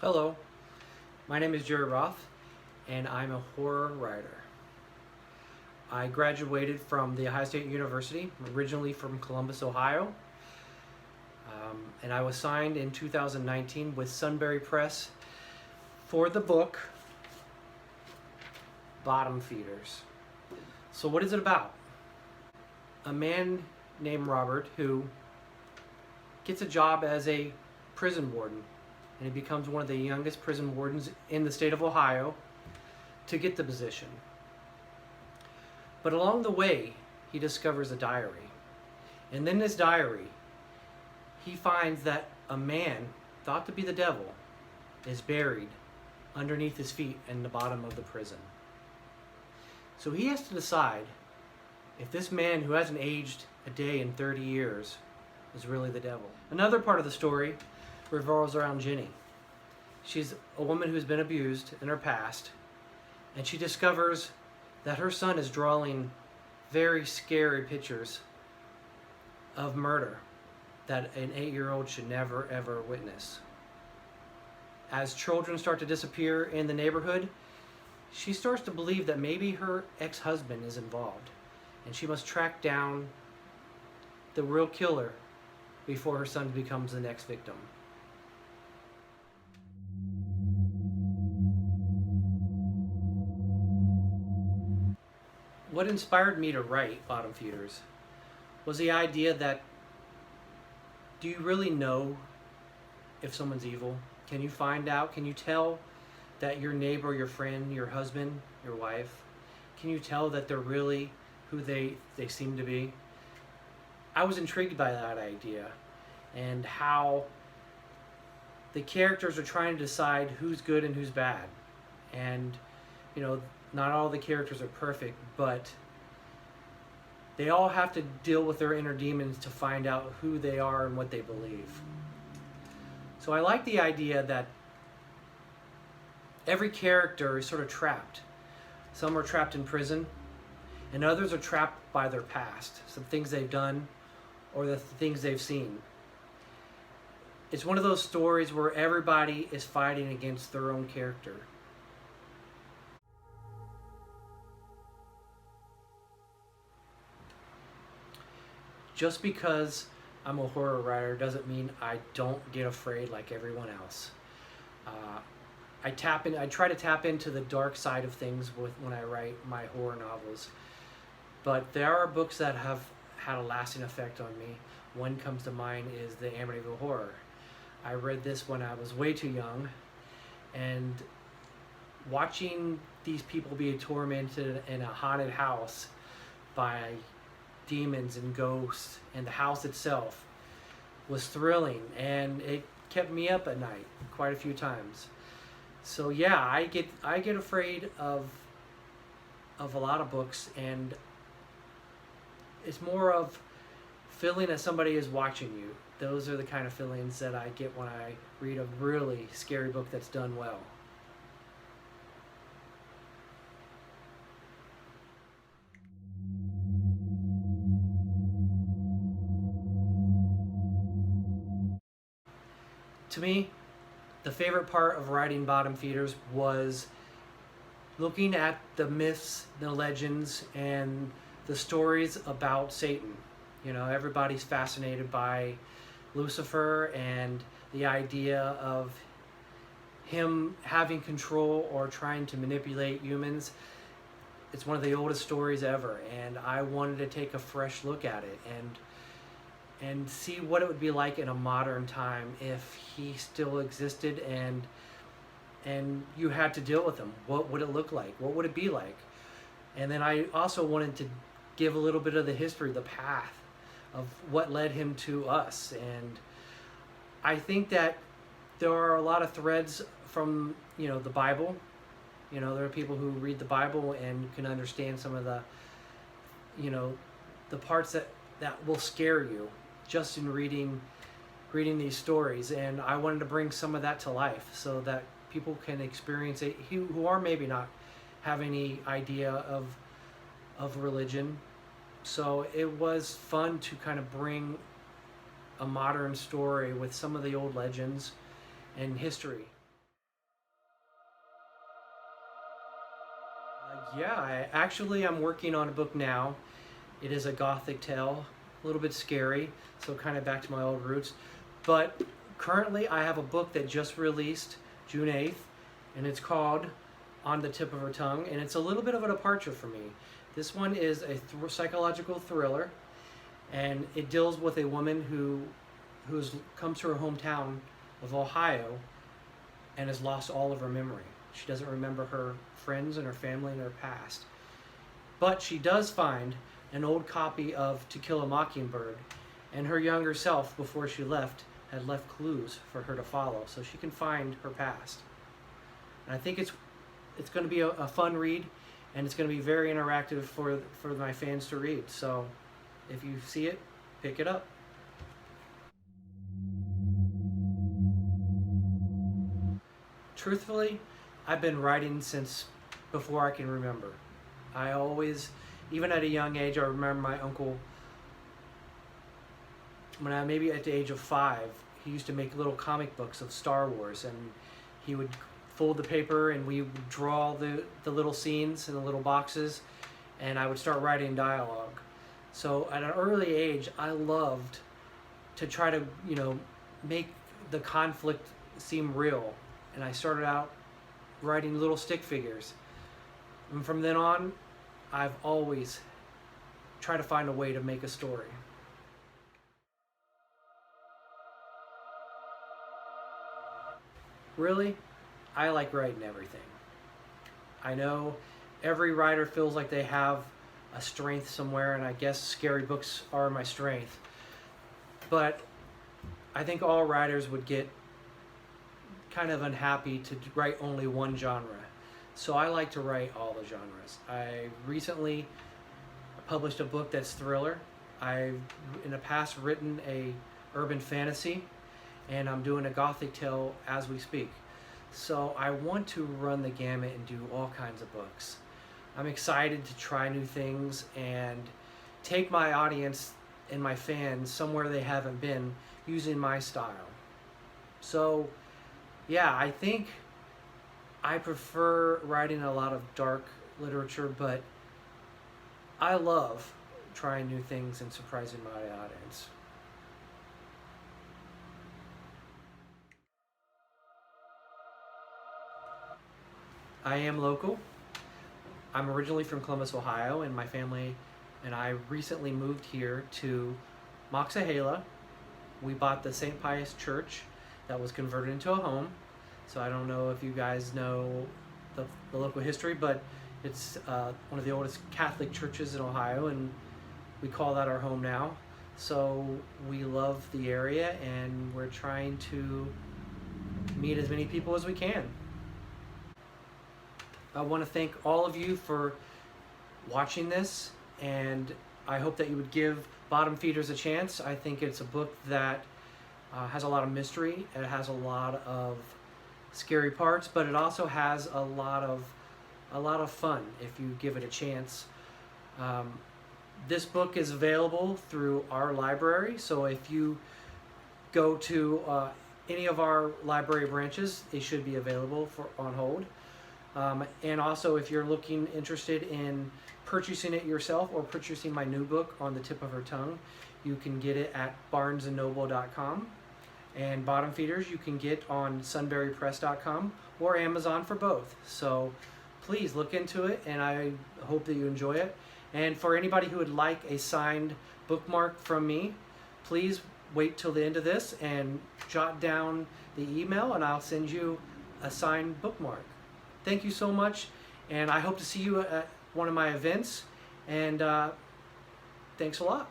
Hello, my name is Jerry Roth, and I'm a horror writer. I graduated from The Ohio State University, originally from Columbus, Ohio, and I was signed in 2019 with Sunbury Press for the book Bottom Feeders. So, what is it about? A man named Robert who gets a job as a prison warden, and he becomes one of the youngest prison wardens in the state of Ohio to get the position. But along the way, he discovers a diary. And in this diary, he finds that a man, thought to be the devil, is buried underneath his feet in the bottom of the prison. So he has to decide if this man who hasn't aged a day in 30 years is really the devil. Another part of the story revolves around Jenny. She's a woman who's been abused in her past, and she discovers that her son is drawing very scary pictures of murder that an 8-year-old should never ever witness. As children start to disappear in the neighborhood, she starts to believe that maybe her ex-husband is involved, and she must track down the real killer before her son becomes the next victim. What inspired me to write Bottom Feeders was the idea that, do you really know if someone's evil? Can you find out? Can you tell that your neighbor, your friend, your husband, your wife, can you tell that they're really who they seem to be? I was intrigued by that idea and how the characters are trying to decide who's good and who's bad. And, not all the characters are perfect, but they all have to deal with their inner demons to find out who they are and what they believe. So I like the idea that every character is sort of trapped. Some are trapped in prison, and others are trapped by their past, some things they've done or the things they've seen. It's one of those stories where everybody is fighting against their own character. Just because I'm a horror writer doesn't mean I don't get afraid like everyone else. I try to tap into the dark side of things when I write my horror novels. But there are books that have had a lasting effect on me. One comes to mind is the Amityville Horror. I read this when I was way too young, and watching these people be tormented in a haunted house by demons and ghosts and the house itself was thrilling, and it kept me up at night quite a few times. So yeah, I get afraid of a lot of books, and it's more of feeling that somebody is watching you. Those are the kind of feelings that I get when I read a really scary book that's done well. To me, the favorite part of writing Bottom Feeders was looking at the myths, the legends, and the stories about Satan. Everybody's fascinated by Lucifer and the idea of him having control or trying to manipulate humans. It's one of the oldest stories ever, and I wanted to take a fresh look at it and see what it would be like in a modern time if he still existed and you had to deal with him. What would it look like? What would it be like? And then I also wanted to give a little bit of the history, the path of what led him to us. And I think that there are a lot of threads from, the Bible. There are people who read the Bible and can understand some of the, the parts that will scare you just in reading these stories. And I wanted to bring some of that to life so that people can experience it who are maybe not have any idea of religion. So it was fun to kind of bring a modern story with some of the old legends and history. Yeah, I'm working on a book now. It is a gothic tale, a little bit scary, so kind of back to my old roots. But currently, I have a book that just released June 8th, and it's called On the Tip of Her Tongue, and it's a little bit of a departure for me. This one is a psychological thriller, and it deals with a woman who's come to her hometown of Ohio and has lost all of her memory. She doesn't remember her friends and her family and her past. But she does find an old copy of To Kill a Mockingbird, and her younger self, before she left, had left clues for her to follow so she can find her past. And I think it's going to be a fun read, and it's going to be very interactive for my fans to read. So if you see it, pick it up. Truthfully, I've been writing since before I can remember. I always, even at a young age, I remember my uncle, when I maybe at the age of 5, he used to make little comic books of Star Wars, and he would fold the paper and we would draw the little scenes in the little boxes, and I would start writing dialogue. So at an early age, I loved to try to, make the conflict seem real. And I started out writing little stick figures. And from then on, I've always tried to find a way to make a story. Really, I like writing everything. I know every writer feels like they have a strength somewhere, and I guess scary books are my strength. But I think all writers would get kind of unhappy to write only one genre. So I like to write all the genres. I recently published a book that's thriller. I've in the past written a urban fantasy, and I'm doing a gothic tale as we speak. So I want to run the gamut and do all kinds of books. I'm excited to try new things and take my audience and my fans somewhere they haven't been using my style. So yeah, I think I prefer writing a lot of dark literature, but I love trying new things and surprising my audience. I am local. I'm originally from Columbus, Ohio, and my family and I recently moved here to Moxahala. We bought the St. Pius Church that was converted into a home. So I don't know if you guys know the local history, but it's one of the oldest Catholic churches in Ohio, and we call that our home now. So we love the area, and we're trying to meet as many people as we can. I want to thank all of you for watching this, and I hope that you would give Bottom Feeders a chance. I think it's a book that has a lot of mystery. It has a lot of scary parts, but it also has a lot of fun if you give it a chance. This book is available through our library, so if you go to any of our library branches, they should be available on hold. And also, if you're interested in purchasing it yourself or purchasing my new book, On the Tip of Her Tongue, you can get it at barnesandnoble.com. And Bottom Feeders you can get on sunburypress.com or Amazon for both. So please look into it, and I hope that you enjoy it. And for anybody who would like a signed bookmark from me, please wait till the end of this and jot down the email, and I'll send you a signed bookmark. Thank you so much, and I hope to see you at one of my events, and thanks a lot.